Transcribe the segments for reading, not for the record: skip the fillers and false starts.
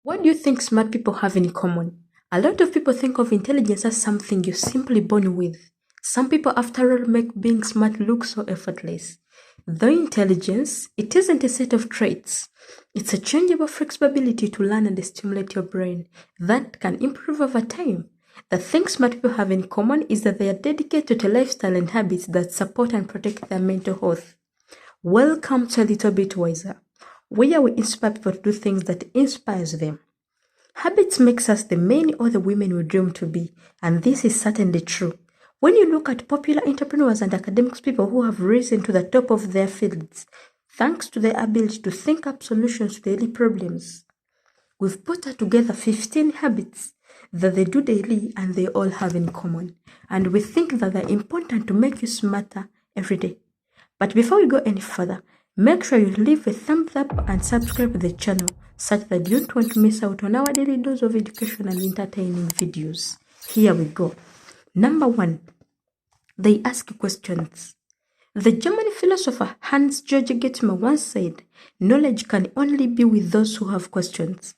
What do you think smart people have in common? A lot of people think of intelligence as something you're simply born with. Some people, after all, make being smart look so effortless. Though intelligence, it isn't a set of traits. It's a changeable flexibility to learn and stimulate your brain that can improve over time. The thing smart people have in common is that they are dedicated to lifestyle and habits that support and protect their mental health. Welcome to A Little Bit Wiser, where we inspire people to do things that inspires them. Habits makes us the men or the women we dream to be, and this is certainly true. When you look at popular entrepreneurs and academics, people who have risen to the top of their fields, thanks to their ability to think up solutions to daily problems. We've put together 15 habits that they do daily and they all have in common. And we think that they're important to make you smarter every day. But before we go any further, make sure you leave a thumbs up and subscribe to the channel such that you don't want to miss out on our daily dose of education and entertaining videos. Here we go. Number 1, they ask questions. The German philosopher Hans-Georg Gadamer once said, knowledge can only be with those who have questions.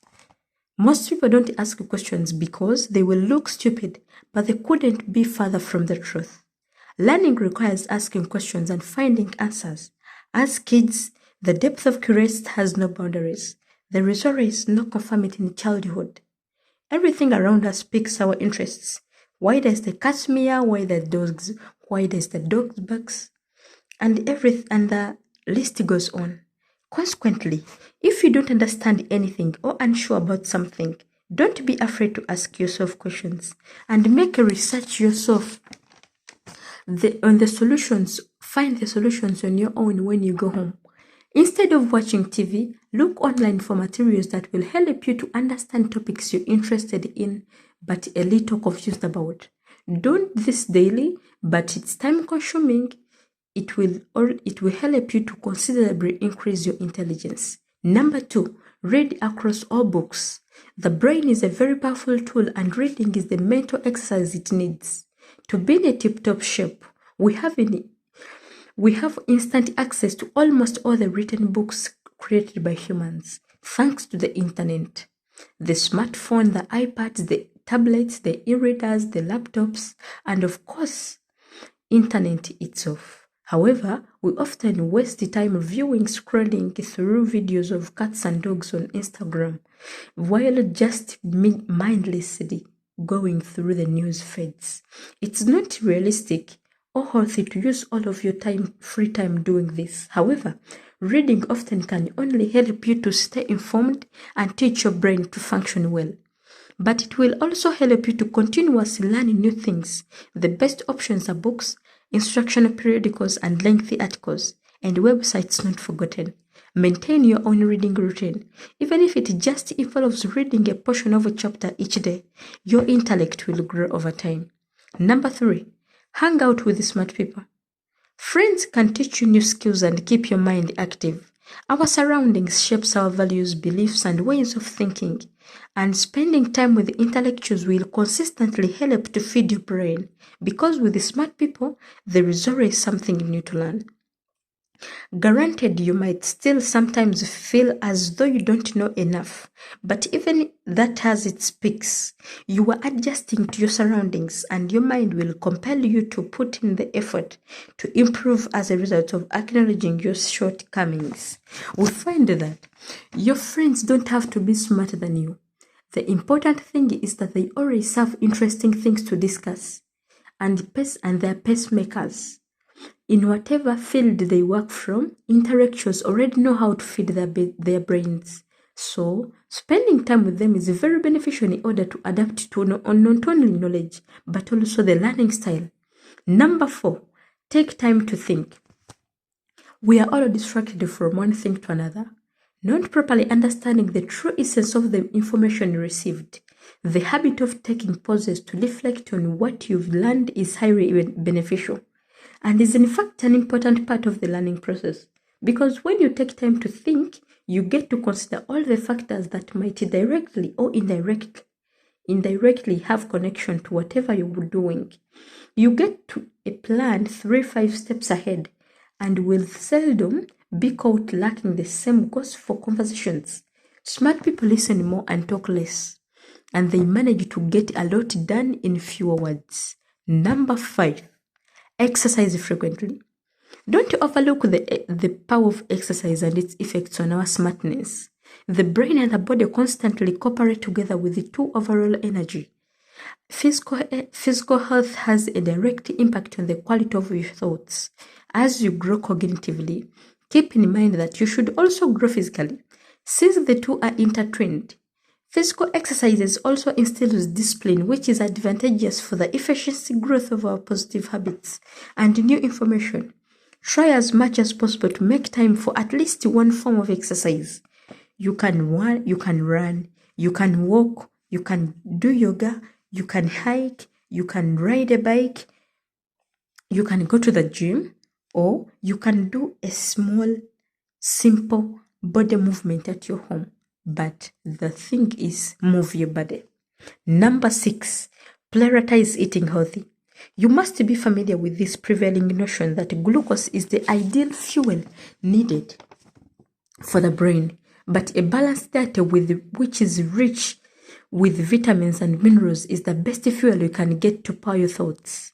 Most people don't ask questions because they will look stupid, but they couldn't be further from the truth. Learning requires asking questions and finding answers. As kids, the depth of curiosity has no boundaries. There is always no conformity in childhood. Everything around us piques our interests. Why does the cat meow? Why does the dog barks? And the list goes on. Consequently, if you don't understand anything or unsure about something, don't be afraid to ask yourself questions and make a research yourself on the solutions. Find the solutions on your own when you go home. Instead of watching TV, look online for materials that will help you to understand topics you're interested in but a little confused about. Do this daily, but it's time consuming. It will help you to considerably increase your intelligence. Number 2, read across all books. The brain is a very powerful tool and reading is the mental exercise it needs. To be in a tip-top shape, we have instant access to almost all the written books created by humans, thanks to the internet. The smartphone, the iPads, the tablets, the e-readers, the laptops, and of course, internet itself. However, we often waste time viewing, scrolling through videos of cats and dogs on Instagram, while just mindlessly going through the news feeds. It's not realistic or healthy to use all of your free time doing this. However, reading often can only help you to stay informed and teach your brain to function well. But it will also help you to continuously learn new things. The best options are books, instructional periodicals, and lengthy articles, and websites not forgotten. Maintain your own reading routine. Even if it just involves reading a portion of a chapter each day, your intellect will grow over time. Number 3, hang out with smart people. Friends can teach you new skills and keep your mind active. Our surroundings shapes our values, beliefs, and ways of thinking. And spending time with intellectuals will consistently help to feed your brain, because with the smart people, there is always something new to learn. Granted, you might still sometimes feel as though you don't know enough, but even that has its peaks. You are adjusting to your surroundings and your mind will compel you to put in the effort to improve as a result of acknowledging your shortcomings. We find that your friends don't have to be smarter than you. The important thing is that they always have interesting things to discuss, and they're pacemakers. In whatever field they work from, intellectuals already know how to feed their brains. So, spending time with them is very beneficial in order to adapt to not only knowledge, but also the learning style. Number 4, take time to think. We are all distracted from one thing to another, not properly understanding the true essence of the information received. The habit of taking pauses to reflect on what you've learned is highly beneficial, and is in fact an important part of the learning process, because when you take time to think, you get to consider all the factors that might directly or indirectly have connection to whatever you're doing. You get to a plan 3-5 steps ahead, and will seldom be caught lacking. The same goes for conversations. Smart people listen more and talk less, and they manage to get a lot done in fewer words. Number 5, exercise frequently. Don't overlook the power of exercise and its effects on our smartness. The brain and the body constantly cooperate together with the two overall energy. Physical health has a direct impact on the quality of your thoughts. As you grow cognitively, keep in mind that you should also grow physically, since the two are intertwined. Physical exercises also instills discipline, which is advantageous for the efficiency growth of our positive habits and new information. Try as much as possible to make time for at least one form of exercise. You can run, you can walk, you can do yoga, you can hike, you can ride a bike, you can go to the gym, or you can do a small, simple body movement at your home. But the thing is, move your body. Number 6, prioritize eating healthy. You must be familiar with this prevailing notion that glucose is the ideal fuel needed for the brain, but a balanced diet which is rich with vitamins and minerals is the best fuel you can get to power your thoughts.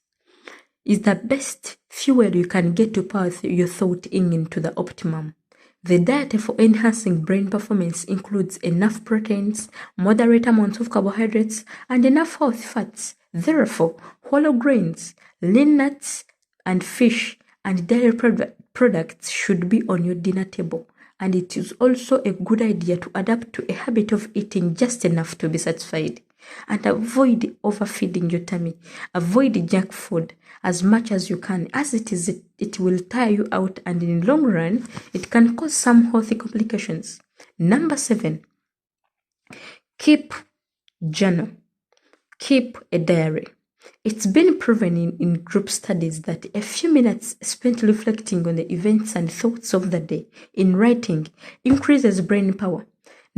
Is the best fuel you can get to power your thought into the optimum. The diet for enhancing brain performance includes enough proteins, moderate amounts of carbohydrates, and enough healthy fats. Therefore, whole grains, lean nuts, and fish and dairy products should be on your dinner table. And it is also a good idea to adapt to a habit of eating just enough to be satisfied. And avoid overfeeding your tummy. Avoid junk food as much as you can, as it will tire you out, and in the long run, it can cause some health complications. Number 7, keep journal. Keep a diary. It's been proven in group studies that a few minutes spent reflecting on the events and thoughts of the day in writing increases brain power.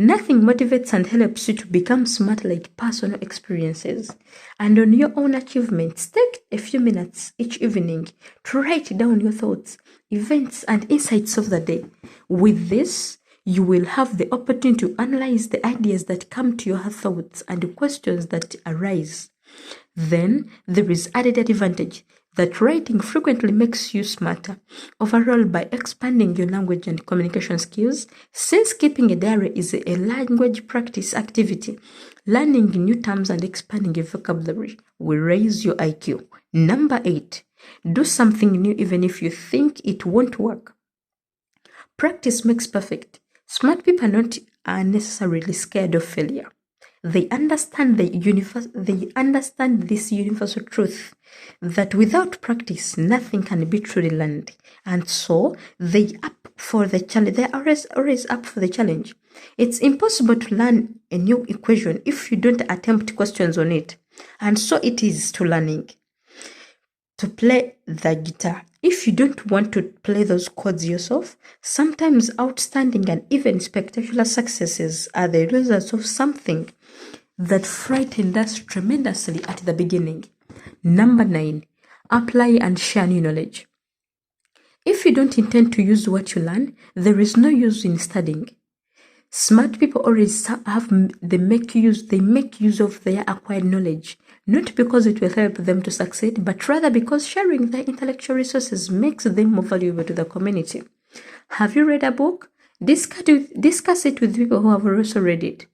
Nothing motivates and helps you to become smart like personal experiences. And on your own achievements, take a few minutes each evening to write down your thoughts, events, and insights of the day. With this, you will have the opportunity to analyze the ideas that come to your thoughts and the questions that arise. Then, there is added advantage that writing frequently makes you smarter overall by expanding your language and communication skills. Since keeping a diary is a language practice activity, learning new terms and expanding your vocabulary will raise your IQ. Number 8, do something new even if you think it won't work. Practice makes perfect. Smart people are not necessarily scared of failure. They understand this universal truth that without practice, nothing can be truly learned, and so they up for the challenge. They are always up for the challenge. It's impossible to learn a new equation if you don't attempt questions on it, and so it is to learning to play the guitar. If you don't want to play those chords yourself, sometimes outstanding and even spectacular successes are the results of something that frightened us tremendously at the beginning. Number 9, apply and share new knowledge. If you don't intend to use what you learn, there is no use in studying. Smart people always make use of their acquired knowledge, not because it will help them to succeed, but rather because sharing their intellectual resources makes them more valuable to the community. Have you read a book? Discuss it with people who have also read it.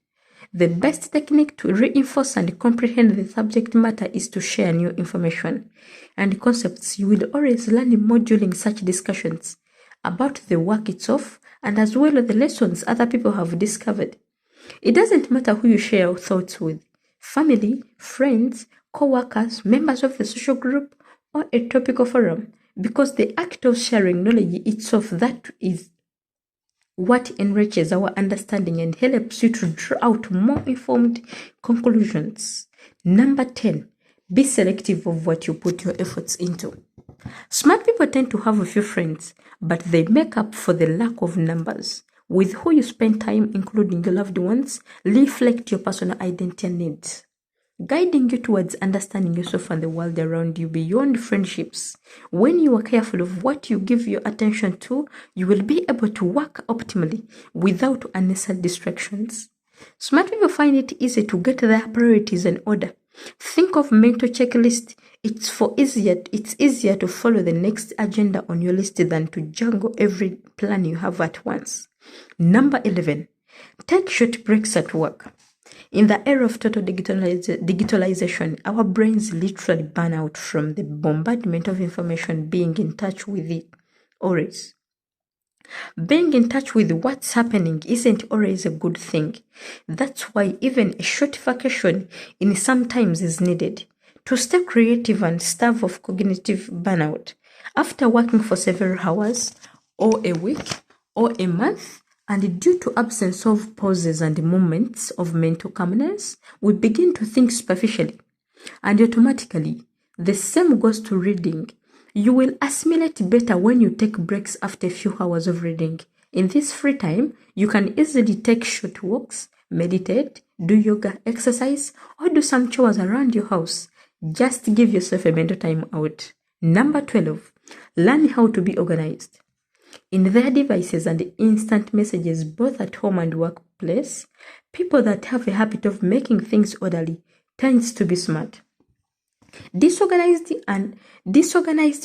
The best technique to reinforce and comprehend the subject matter is to share new information and concepts. You will always learn more during such discussions about the work itself and as well as the lessons other people have discovered. It doesn't matter who you share your thoughts with, family, friends, co-workers, members of the social group, or a topical forum, because the act of sharing knowledge itself, that is what enriches our understanding and helps you to draw out more informed conclusions. Number 10, be selective of what you put your efforts into. Smart people tend to have a few friends, but they make up for the lack of numbers. With who you spend time, including your loved ones, reflect your personal identity and needs. guiding you towards understanding yourself and the world around you beyond friendships. When you are careful of what you give your attention to, you will be able to work optimally without unnecessary distractions. Smart people find it easy to get their priorities in order. Think of mental checklist. It's easier to follow the next agenda on your list than to juggle every plan you have at once. Number 11. Take short breaks at work. In the era of total digitalization, our brains literally burn out from the bombardment of information being in touch with it always. Being in touch with what's happening isn't always a good thing. That's why even a short vacation in sometimes is needed to stay creative and starve of cognitive burnout. After working for several hours, or a week, or a month, and due to absence of pauses and moments of mental calmness, we begin to think superficially. And automatically, the same goes to reading. You will assimilate better when you take breaks after a few hours of reading. In this free time, you can easily take short walks, meditate, do yoga, exercise, or do some chores around your house. Just give yourself a mental time out. Number 12. Learn how to be organized. In their devices and instant messages both at home and workplace, people that have a habit of making things orderly tends to be smart. Disorganized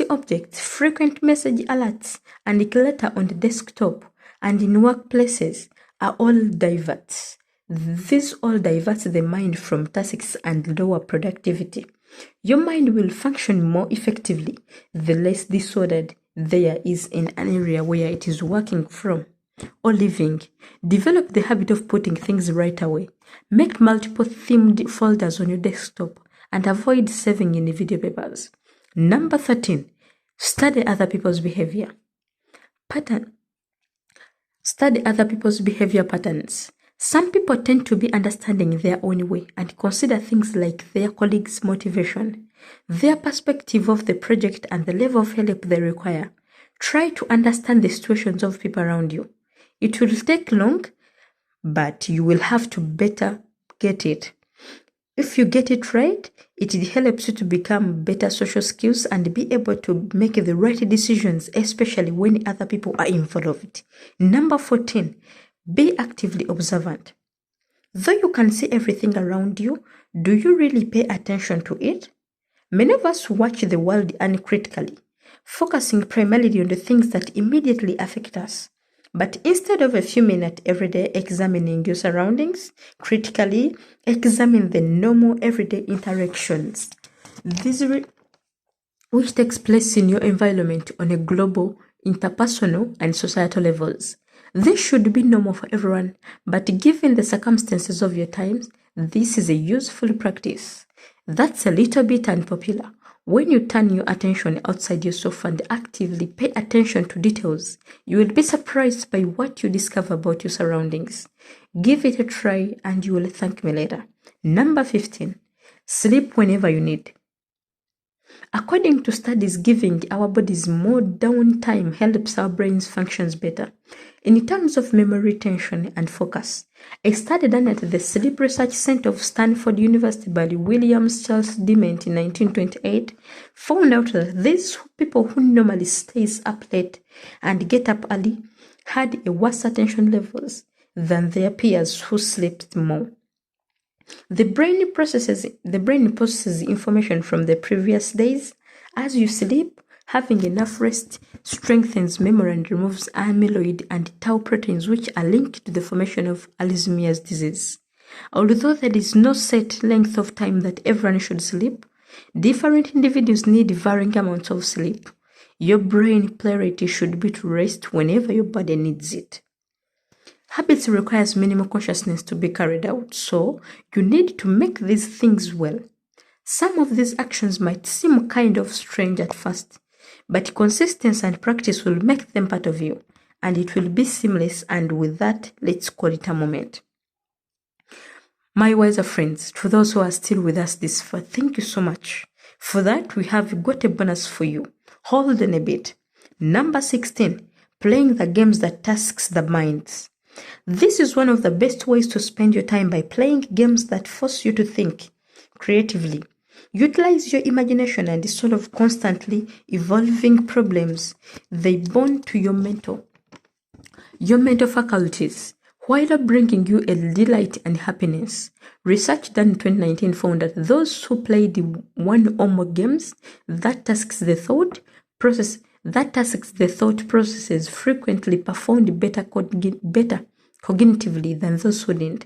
objects, frequent message alerts, and clutter on the desktop and in workplaces are all diverts. This all diverts the mind from tasks and lower productivity. Your mind will function more effectively the less disordered there is in an area where it is working from or living. Develop the habit of putting things right away. Make multiple themed folders on your desktop and avoid saving in video papers. Number 13. Study other people's behavior. Study other people's behavior patterns. Some people tend to be understanding in their own way and consider things like their colleagues' motivation, their perspective of the project, and the level of help they require. Try to understand the situations of people around you. It will take long, but you will have to better get it. If you get it right, it helps you to become better social skills and be able to make the right decisions, especially when other people are involved. Number 14. Be actively observant. Though you can see everything around you, do you really pay attention to it? Many of us watch the world uncritically, focusing primarily on the things that immediately affect us. But instead of a few minutes every day examining your surroundings, critically examine the normal everyday interactions which takes place in your environment on a global, interpersonal, and societal levels. This should be normal for everyone, but given the circumstances of your times, this is a useful practice. That's a little bit unpopular. When you turn your attention outside yourself and actively pay attention to details, you will be surprised by what you discover about your surroundings. Give it a try and you will thank me later. Number 15. Sleep whenever you need. According to studies, giving our bodies more downtime helps our brains functions better. In terms of memory retention and focus, a study done at the Sleep Research Center of Stanford University by William Charles Dement in 1928 found out that these people who normally stays up late and get up early had a worse attention levels than their peers who slept more. The brain processes information from the previous days. As you sleep, having enough rest strengthens memory and removes amyloid and tau proteins, which are linked to the formation of Alzheimer's disease. Although there is no set length of time that everyone should sleep, different individuals need varying amounts of sleep. Your brain priority should be to rest whenever your body needs it. Habits requires minimal consciousness to be carried out, so you need to make these things well. Some of these actions might seem kind of strange at first, but consistency and practice will make them part of you, and it will be seamless, and with that, let's call it a moment. My wiser friends, to those who are still with us this far, thank you so much. For that, we have got a bonus for you. Hold on a bit. Number 16, playing the games that tasks the minds. This is one of the best ways to spend your time by playing games that force you to think. creatively. Utilize your imagination and solve constantly evolving problems. They bond to your mental faculties while bringing you a delight and happiness. Research done in 2019 found that those who played one or more games that tasks the thought processes frequently performed better cognitively than those who didn't.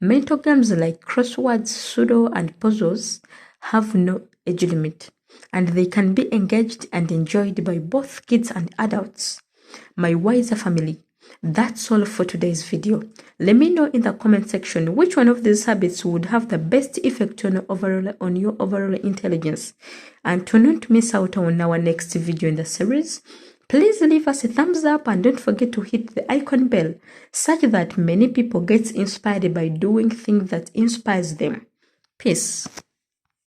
Mental games like crosswords, pseudo, and puzzles have no age limit, and they can be engaged and enjoyed by both kids and adults. My wiser family, that's all for today's video. Let me know in the comment section which one of these habits would have the best effect on your overall intelligence. And to not miss out on our next video in the series, please leave us a thumbs up and don't forget to hit the icon bell such that many people get inspired by doing things that inspires them. Peace.